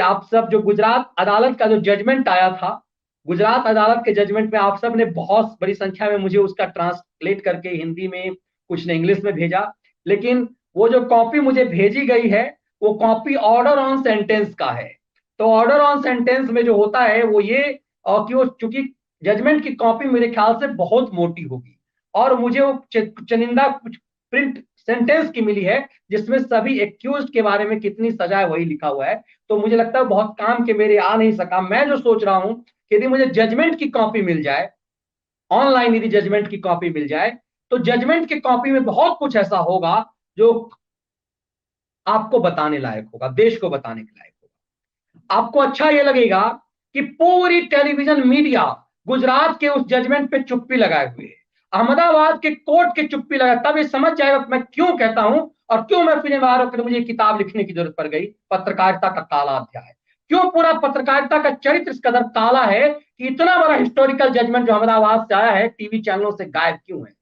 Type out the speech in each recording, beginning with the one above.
आप सब जो गुजरात अदालत का जो जजमेंट आया था, गुजरात अदालत के जजमेंट में आप सब ने बहुत बड़ी संख्या में मुझे उसका ट्रांसलेट करके हिंदी में, कुछ ने इंग्लिश में भेजा। लेकिन वो जो कॉपी मुझे भेजी गई है, वो कॉपी ऑर्डर ऑन सेंटेंस का है। तो ऑर्डर ऑन सेंटेंस में जो होता है वो ये, और कि वो चूंकि जजमेंट की कॉपी मेरे ख्याल से बहुत मोटी होगी, और मुझे वो चनिंदा कुछ प्रिंट सेंटेंस की मिली है जिसमें सभी एक्यूज के बारे में कितनी सजा है वही लिखा हुआ है। तो मुझे लगता है बहुत काम के मेरे आ नहीं सका। मैं जो सोच रहा हूं कि यदि मुझे जजमेंट की कॉपी मिल जाए, ऑनलाइन यदि जजमेंट की कॉपी मिल जाए, तो जजमेंट की कॉपी में बहुत कुछ ऐसा होगा जो आपको बताने लायक होगा, देश को बताने के लायक होगा। आपको अच्छा ये लगेगा कि पूरी टेलीविजन मीडिया गुजरात के उस जजमेंट पे चुप्पी लगाए हुए है, अहमदाबाद के कोर्ट के चुप्पी लगाए। तब ये समझ जाएगा मैं क्यों कहता हूं और क्यों मैं फिल्म आरोप मुझे किताब लिखने की जरूरत पड़ गई, पत्रकारिता का काला अध्याय। क्यों पूरा पत्रकारिता का चरित्र इस कदर काला है कि इतना बड़ा हिस्टोरिकल जजमेंट जो अहमदाबाद से आया है टीवी चैनलों से गायब क्यों है।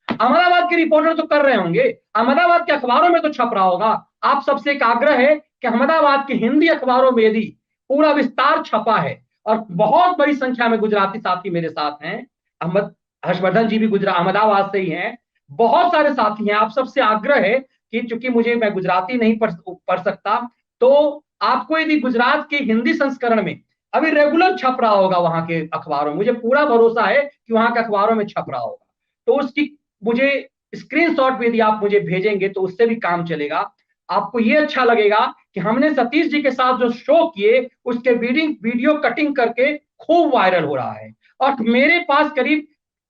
अहमदाबाद के रिपोर्टर तो कर रहे होंगे, अहमदाबाद के अखबारों में तो छप रहा होगा। आप सबसे एक आग्रह है कि अहमदाबाद के हिंदी अखबारों में यदि पूरा विस्तार छपा है, और बहुत बड़ी संख्या में गुजराती साथी मेरे साथ हैं, अहमद हर्षवर्धन जी भी गुजरात अहमदाबाद से ही हैं, बहुत सारे साथी हैं। आप सबसे आग्रह है कि चूंकि मैं गुजराती नहीं पढ़ सकता, तो आपको यदि गुजरात के हिंदी संस्करण में अभी रेगुलर छप रहा होगा वहां के अखबारों में, मुझे पूरा भरोसा है कि वहां के अखबारों में छप रहा होगा, तो उसकी मुझे स्क्रीनशॉट भी यदि आप मुझे भेजेंगे तो उससे भी काम चलेगा। आपको ये अच्छा लगेगा कि हमने सतीश जी के साथ जो शो किए उसके वीडियो कटिंग करके खूब वायरल हो रहा है, और मेरे पास करीब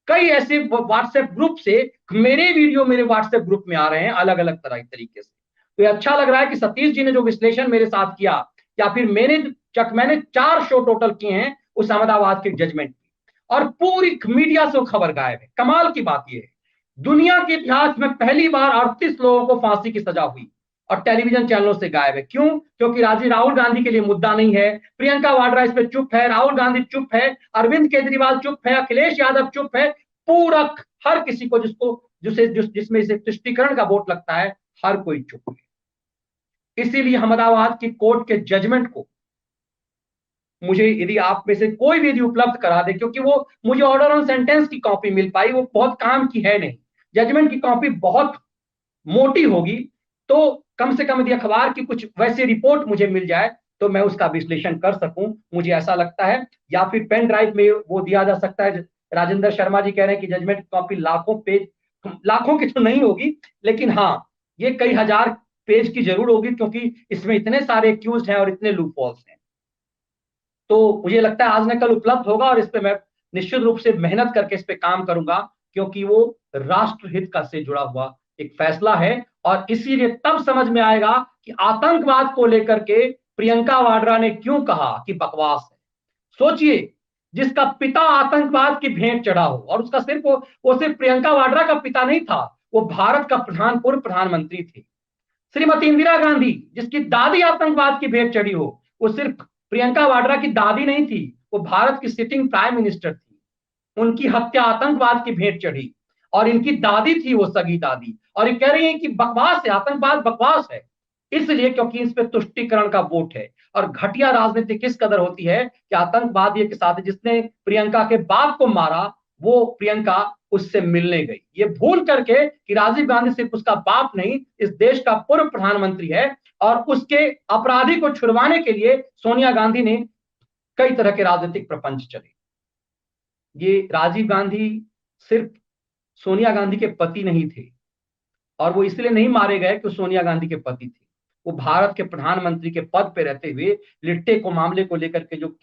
कई ऐसे व्हाट्सएप ग्रुप से मेरे वीडियो मेरे व्हाट्सएप ग्रुप में आ रहे हैं अलग अलग तरह तरीके से। तो ये अच्छा लग रहा है कि सतीश जी ने जो विश्लेषण मेरे साथ किया, या फिर मैंने 4 शो टोटल किए हैं उस अहमदाबाद के जजमेंट की, और पूरी मीडिया से वो खबर गायब है। कमाल की बात यह है, दुनिया के इतिहास में पहली बार 38 लोगों को फांसी की सजा हुई और टेलीविजन चैनलों से गायब है। क्यों? क्योंकि राहुल गांधी के लिए मुद्दा नहीं है, प्रियंका वाड्रा इस पे चुप है, राहुल गांधी चुप है, अरविंद केजरीवाल चुप है, अखिलेश यादव चुप है, पूरा हर किसी को जिसमें इसे तुष्टिकरण का वोट लगता है, हर कोई चुप है। इसीलिए अहमदाबाद की कोर्ट के जजमेंट को मुझे यदि आप में से कोई भी यदि उपलब्ध करा दे, क्योंकि वो मुझे ऑर्डर ऑन सेंटेंस की कॉपी मिल पाई, वो बहुत काम की है नहीं, जजमेंट की कॉपी बहुत मोटी होगी। तो कम से कम यदि अखबार की कुछ वैसी रिपोर्ट मुझे मिल जाए तो मैं उसका विश्लेषण कर सकूं, मुझे ऐसा लगता है। या फिर पेन ड्राइव में वो दिया जा सकता है। राजेंद्र शर्मा जी कह रहे हैं कि जजमेंट कॉपी लाखों पेज, लाखों की तो नहीं होगी, लेकिन हाँ ये कई हजार पेज की जरूर होगी, क्योंकि इसमें इतने सारे एक्यूज हैं और इतने लूपहोल्स हैं। तो मुझे लगता है आज न कल उपलब्ध होगा, और इस पे मैं निश्चित रूप से मेहनत करके इस पे काम करूंगा, क्योंकि वो राष्ट्रहित का से जुड़ा हुआ एक फैसला है। और इसीलिए तब समझ में आएगा कि आतंकवाद को लेकर के प्रियंका वाड्रा ने क्यों कहा कि बकवास है। सोचिए, जिसका पिता आतंकवाद की भेंट चढ़ा हो, और उसका सिर्फ वो सिर्फ प्रियंका वाड्रा का पिता नहीं था, वो भारत का पूर्व प्रधानमंत्री थी। श्रीमती इंदिरा गांधी, जिसकी दादी आतंकवाद की भेंट चढ़ी हो, वो सिर्फ प्रियंका वाड्रा की दादी नहीं थी, वो भारत की सिटिंग प्राइम मिनिस्टर थी। उनकी हत्या आतंकवाद की भेंट चढ़ी, और इनकी दादी थी वो सगी दादी, और ये कह रही है कि बकवास है, आतंकवाद बकवास है। इसलिए क्योंकि इस पे तुष्टिकरण का वोट है। और घटिया राजनीति किस कदर होती है कि आतंकवाद ये के साथ जिसने प्रियंका के बाप को मारा, वो प्रियंका उससे मिलने गई, ये भूल करके कि राजीव गांधी सिर्फ उसका बाप नहीं, इस देश का पूर्व प्रधानमंत्री है। और उसके अपराधी को छुड़वाने के लिए सोनिया गांधी ने कई तरह के राजनीतिक प्रपंच चले। ये राजीव गांधी सिर्फ सोनिया गांधी के पति नहीं थे, और वो इसलिए नहीं मारे गए कि सोनिया गांधी के पति थे। वो भारत के प्रधानमंत्री के पद पे रहते हुए लिट्टे को मामले को लेकर के जो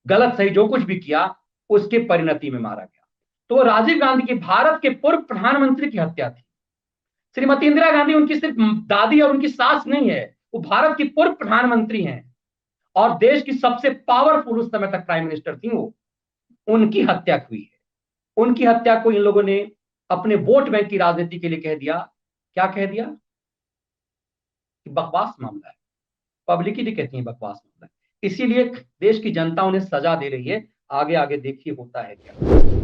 गलत सही जो कुछ भी किया, उसके परिणति में मारा गया। तो वो राजीव गांधी की, भारत के पूर्व प्रधानमंत्री की हत्या थी। श्रीमती इंदिरा गांधी उनकी सिर्फ दादी और उनकी सास नहीं है, वो भारत की पूर्व प्रधानमंत्री हैं, और देश की सबसे पावरफुल उस समय तक प्राइम मिनिस्टर थी वो। उनकी हत्या हुई है। उनकी हत्या को इन लोगों ने अपने वोट बैंक की राजनीति के लिए कह दिया। क्या कह दिया? कि बकवास मामला है। पब्लिसिटी कहती है बकवास मामला है। इसीलिए देश की जनता उन्हें सजा दे रही है। आगे आगे देखिए होता है क्या।